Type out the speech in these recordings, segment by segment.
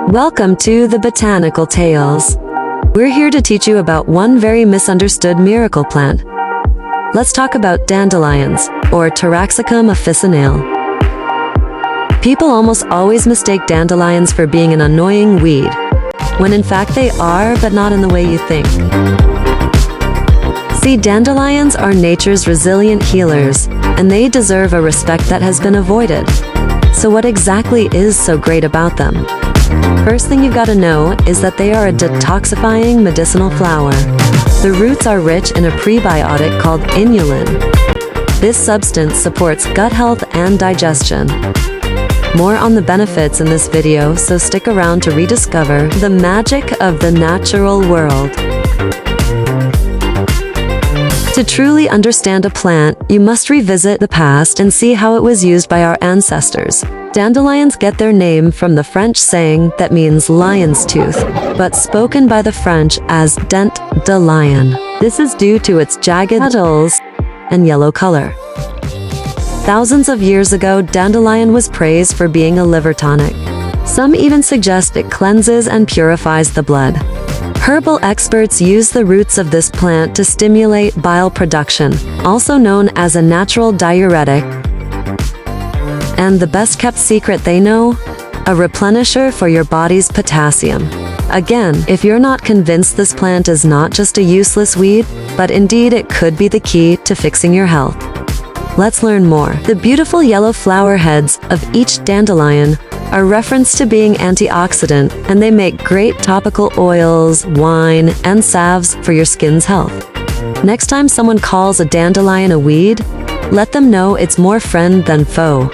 Welcome to the Botanical Tales. We're here to teach you about one very misunderstood miracle plant. Let's talk about dandelions, or Taraxacum officinale. People almost always mistake dandelions for being an annoying weed, when in fact they are, but not in the way you think. See, dandelions are nature's resilient healers, and they deserve a respect that has been avoided. So what exactly is so great about them? First thing you've got to know is that they are a detoxifying medicinal flower. The roots are rich in a prebiotic called inulin. This substance supports gut health and digestion. More on the benefits in this video, so stick around to rediscover the magic of the natural world. To truly understand a plant, you must revisit the past and see how it was used by our ancestors. Dandelions get their name from the French saying that means lion's tooth, but spoken by the French as dent de lion. This is due to its jagged petals and yellow color. Thousands of years ago, dandelion was praised for being a liver tonic. Some even suggest it cleanses and purifies the blood. Herbal experts use the roots of this plant to stimulate bile production, also known as a natural diuretic. And the best-kept secret they know? A replenisher for your body's potassium. Again, if you're not convinced this plant is not just a useless weed, but indeed it could be the key to fixing your health. Let's learn more. The beautiful yellow flower heads of each dandelion are referenced to being antioxidant, and they make great topical oils, wine, and salves for your skin's health. Next time someone calls a dandelion a weed, let them know it's more friend than foe.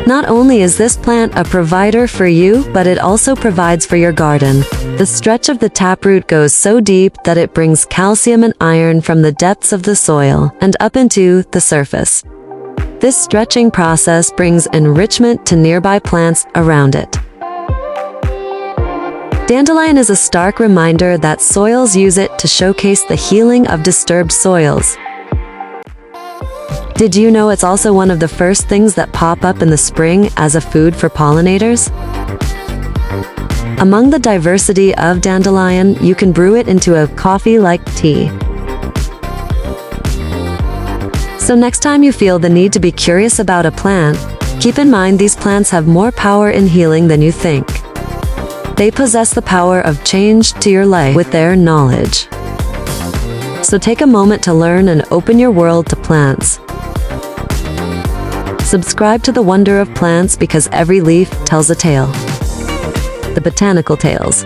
Not only is this plant a provider for you, but it also provides for your garden. The stretch of the taproot goes so deep that it brings calcium and iron from the depths of the soil and up into the surface. This stretching process brings enrichment to nearby plants around it. Dandelion is a stark reminder that soils use it to showcase the healing of disturbed soils. Did you know it's also one of the first things that pop up in the spring as a food for pollinators? Among the diversity of dandelion, you can brew it into a coffee-like tea. So next time you feel the need to be curious about a plant, keep in mind these plants have more power in healing than you think. They possess the power of change to your life with their knowledge. So take a moment to learn and open your world to plants. Subscribe to the wonder of plants because every leaf tells a tale. The Botanical Tales.